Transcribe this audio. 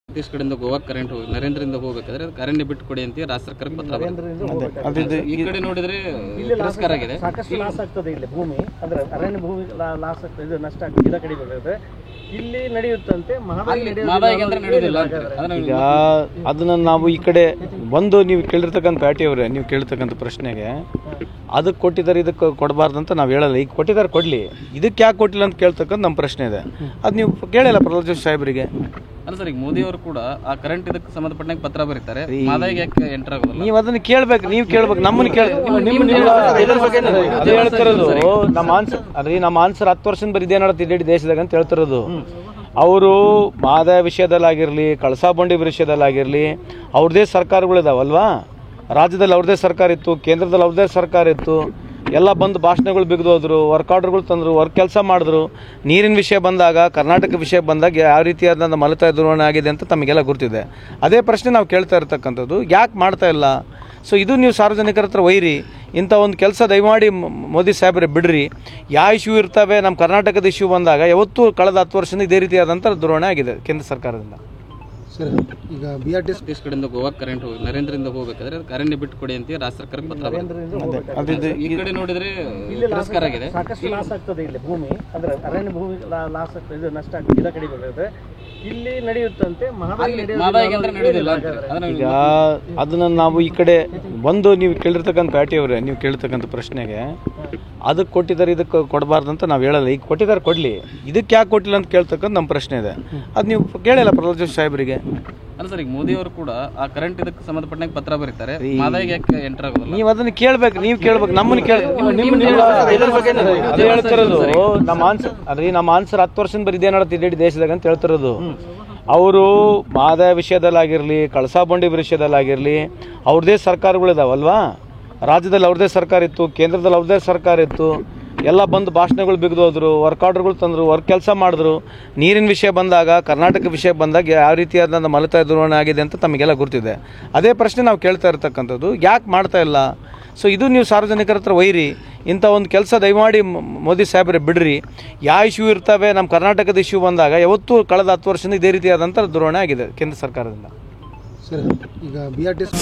ಛತ್ತೀಸ್ಗಢದಿಂದ Goa current ಹೋಗಿ ನರೇಂದ್ರದಿಂದ ಹೋಗಬೇಕಾದ್ರೆ ಅದು ಅರಣ್ಯ ಬಿಟ್ಟು ಕೊಡಿ ಅಂತ ರಾಜ್ಯ ಸರ್ಕಾರಕ್ಕೆ ಪತ್ರ ಬರುತ್ತೆ. ಈ ಕಡೆ ನೋಡಿದ್ರೆ ತಿರಸ್ಕಾರ ಆಗಿದೆ. ಸಾಕಷ್ಟು ಲಾಸ್ ಆಗ್ತದೆ ಇಲ್ಲಿ ಭೂಮಿ ಅಂದ್ರೆ ಅರಣ್ಯ ಭೂಮಿ ಲಾಸ್ ಆಗ್ತದೆ, ಇದು ನಷ್ಟ ಆಗ್ತದೆ. ಗಿಡ ಕಡಿಬೇಕಾದ್ರೆ ಇಲ್ಲಿ ನಡೆಯುತ್ತಂತೆ ಈಗ ಅದನ್ನ ನಾವು ಈ ಕಡೆ ಬಂದು ನೀವು ಕೇಳಿರ್ತಕ್ಕಂಥ ಪ್ಯಾಟಿಯವರೇ ನೀವು ಕೇಳಿರ್ತಕ್ಕಂಥ ಪ್ರಶ್ನೆಗೆ ಅದಕ್ಕೆ ಕೊಟ್ಟಿದ್ದಾರೆ ಇದಕ್ಕೆ ಕೊಡಬಾರ್ದಂತ ನಾವು ಹೇಳಲ್ಲ. ಈಗ ಕೊಟ್ಟಿದ್ದಾರೆ ಕೊಡ್ಲಿ, ಇದಕ್ಕೆ ಯಾಕೆ ಕೊಟ್ಟಿಲ್ಲ ಅಂತ ಕೇಳ್ತಕ್ಕಂಥ ನಮ್ಮ ಪ್ರಶ್ನೆ ಇದೆ. ಅದು ನೀವು ಕೇಳಿಲ್ಲ ಪ್ರಹ್ಲಾದ್ ಜೋಶಿ ಸಾಹೇಬರಿಗೆ. ಅಲ್ಲ ಸರ್, ಈಗ ಮೋದಿ ಅವರು ಕೂಡ ಆ ಕರೆಂಟ್ ಇದಕ್ಕೆ ಸಂಬಂಧಪಟ್ಟಂಗೆ ಪತ್ರ ಬರೀತಾರೆ, ಮಾದಾಯಿಗೆ ಯಾಕೆ ಎಂಟರ್ ಆಗೋದಿಲ್ಲ? ನೀವು ಅದನ್ನ ಕೇಳ್ಬೇಕು, ನೀವು ಕೇಳ್ಬೇಕು, ನಮ್ಮನ್ನ ಹೇಳ್ತಿರೋದು ನಮ್ಮ ಆನ್ಸರ್ 10 ವರ್ಷದಿಂದ ಬರೀ ಇದೇ ನಡೀತಿ ಇಡೀ ದೇಶದಾಗ ಅಂತ ಹೇಳ್ತಿರೋದು. ಅವರು ಮಾದಾಯ ವಿಷಯದಲ್ಲಾಗಿರಲಿ, ಕಳಸಾ ಬಂಡಿ ವಿಷಯದಲ್ಲಾಗಿರಲಿ ಅವ್ರದ್ದೇ ಸರ್ಕಾರಗಳಿದಾವಲ್ವಾ, ರಾಜ್ಯದಲ್ಲಿ ಅವ್ರದ್ದೇ ಸರ್ಕಾರ ಇತ್ತು, ಕೇಂದ್ರದಲ್ಲಿ ಅವ್ರದ್ದೇ ಸರ್ಕಾರ ಇತ್ತು, ಎಲ್ಲ ಬಂದು ಭಾಷಣಗಳು ಬಿಗಿದೋದ್ರು, ವರ್ಕ್ ಆರ್ಡರ್ಗಳು ತಂದರು, ವರ್ಕ್ ಕೆಲಸ ಮಾಡಿದ್ರು. ನೀರಿನ ವಿಷಯ ಬಂದಾಗ, ಕರ್ನಾಟಕ ವಿಷಯ ಬಂದಾಗ ಯಾವ ರೀತಿಯಾದ ಮಲತಾಯಿ ಧೋರಣೆ ಆಗಿದೆ ಅಂತ ತಮಗೆಲ್ಲ ಗುರ್ತಿದೆ. ಅದೇ ಪ್ರಶ್ನೆ ನಾವು ಕೇಳ್ತಾ ಇರ್ತಕ್ಕಂಥದ್ದು, ಯಾಕೆ ಮಾಡ್ತಾ ಇಲ್ಲ? ಸೊ ಇದು ನೀವು ಸಾರ್ವಜನಿಕರ ಹತ್ರ ಒಯ್ಯಿರಿ, ಇಂಥ ಒಂದು ಕೆಲಸ ದಯಮಾಡಿ ಮೋದಿ ಸಾಹೇಬ್ರೆ ಬಿಡ್ರಿ. ಯಾವ ಇಶ್ಯೂ ಇರ್ತವೆ, ನಮ್ಮ ಕರ್ನಾಟಕದ ಇಶ್ಯೂ ಬಂದಾಗ ಯಾವತ್ತೂ ಕಳೆದ 10 ವರ್ಷದಿಂದ ಇದೇ ರೀತಿಯಾದಂಥ ಧೋರಣೆ ಆಗಿದೆ ಕೇಂದ್ರ ಸರ್ಕಾರದಿಂದ. ಸರ್, ಈಗ ಛತ್ತೀಸ್ಗಢದಿಂದ ಗೋವಾ ಕರೆಂಟ್ ಹೋಗಿ ನರೇಂದ್ರದಿಂದ ಹೋಗಬೇಕಾದ್ರೆ ಅದು ಅರಣ್ಯ ಬಿಟ್ಟು ಕೊಡಿ ಅಂತ ರಾಜ್ಯ ಸರ್ಕಾರಕ್ಕೆ ಪತ್ರ ಬರುತ್ತೆ. ಈ ಕಡೆ ನೋಡಿದ್ರೆ ತಿರಸ್ಕಾರ ಆಗಿದೆ. ಸಾಕಷ್ಟು ಲಾಸ್ ಆಗ್ತದೆ ಇಲ್ಲಿ ಭೂಮಿ ಅಂದ್ರೆ ಅರಣ್ಯ ಭೂಮಿ ಲಾಸ್ ಆಗ್ತದೆ, ಇದು ನಷ್ಟ ಆಗ್ತದೆ. ಗಿಡ ಕಡಿಬೇಕಾದ್ರೆ ಇಲ್ಲಿ ನಡೆಯುತ್ತಂತೆ ಈಗ ಅದನ್ನ ನಾವು ಈ ಕಡೆ ಬಂದು ನೀವು ಕೇಳಿರ್ತಕ್ಕಂಥ ಪ್ಯಾಟಿಯವರೇ ನೀವು ಕೇಳಿರ್ತಕ್ಕಂಥ ಪ್ರಶ್ನೆಗೆ ಅದಕ್ಕೆ ಕೊಟ್ಟಿದ್ದಾರೆ ಇದಕ್ಕೆ ಕೊಡಬಾರ್ದಂತ ನಾವು ಹೇಳಲ್ಲ. ಈಗ ಕೊಟ್ಟಿದ್ದಾರೆ ಕೊಡ್ಲಿ, ಇದಕ್ಕೆ ಯಾಕೆ ಕೊಟ್ಟಿಲ್ಲ ಅಂತ ಕೇಳ್ತಕ್ಕಂಥ ನಮ್ಮ ಪ್ರಶ್ನೆ ಇದೆ. ಅದು ನೀವು ಕೇಳಿಲ್ಲ ಪ್ರಹ್ಲಾದ್ ಜೋಶಿ ಸಾಹೇಬರಿಗೆ. ಅಲ್ಲ ಸರ್, ಈಗ ಮೋದಿ ಅವರು ಕೂಡ ಆ ಕರೆಂಟ್ ಇದಕ್ಕೆ ಸಂಬಂಧಪಟ್ಟಂಗೆ ಪತ್ರ ಬರೀತಾರೆ, ಮಾದಾಯಿಗೆ ಯಾಕೆ ಎಂಟರ್ ಆಗೋದಿಲ್ಲ? ನೀವು ಅದನ್ನ ಕೇಳ್ಬೇಕು, ನೀವು ಕೇಳ್ಬೇಕು, ನಮ್ಮನ್ನ ಹೇಳ್ತಿರೋದು. ನಮ್ಮ ಆನ್ಸರ್ 10 ವರ್ಷದಿಂದ ಬರೀ ಇದೇ ನಡೀತಿ ಇಡೀ ದೇಶದಾಗ ಅಂತ ಹೇಳ್ತಿರೋದು. ಅವರು ಮಾದಾಯ ವಿಷಯದಲ್ಲಾಗಿರಲಿ, ಕಳಸಾ ಬಂಡಿ ವಿಷಯದಲ್ಲಾಗಿರಲಿ ಅವ್ರದ್ದೇ ಸರ್ಕಾರಗಳಿದಾವಲ್ವಾ, ರಾಜ್ಯದಲ್ಲಿ ಅವ್ರದ್ದೇ ಸರ್ಕಾರ ಇತ್ತು, ಕೇಂದ್ರದಲ್ಲಿ ಅವ್ರದ್ದೇ ಸರ್ಕಾರ ಇತ್ತು, ಎಲ್ಲ ಬಂದು ಭಾಷಣಗಳು ಬಿಗಿದೋದ್ರು, ವರ್ಕ್ ಆರ್ಡರ್ಗಳು ತಂದರು, ವರ್ಕ್ ಕೆಲಸ ಮಾಡಿದ್ರು. ನೀರಿನ ವಿಷಯ ಬಂದಾಗ, ಕರ್ನಾಟಕ ವಿಷಯ ಬಂದಾಗ ಯಾವ ರೀತಿಯಾದ ಮಲತಾಯಿ ಧೋರಣೆ ಆಗಿದೆ ಅಂತ ತಮಗೆಲ್ಲ ಗುರ್ತಿದೆ. ಅದೇ ಪ್ರಶ್ನೆ ನಾವು ಕೇಳ್ತಾ ಇರ್ತಕ್ಕಂಥದ್ದು, ಯಾಕೆ ಮಾಡ್ತಾ ಇಲ್ಲ? ಸೊ ಇದು ನೀವು ಸಾರ್ವಜನಿಕರ ಹತ್ರ ಒಯ್ಯಿರಿ, ಇಂಥ ಒಂದು ಕೆಲಸ ದಯಮಾಡಿ ಮೋದಿ ಸಾಹೇಬ್ರೆ ಬಿಡ್ರಿ. ಯಾವ ಇಶ್ಯೂ ಇರ್ತವೆ, ನಮ್ಮ ಕರ್ನಾಟಕದ ಇಶ್ಯೂ ಬಂದಾಗ ಯಾವತ್ತೂ ಕಳೆದ 10 ವರ್ಷದಿಂದ ಇದೇ ರೀತಿಯಾದಂಥ ಧೋರಣೆ ಆಗಿದೆ ಕೇಂದ್ರ ಸರ್ಕಾರದಿಂದ. ಸರ್, ಈಗ BRTS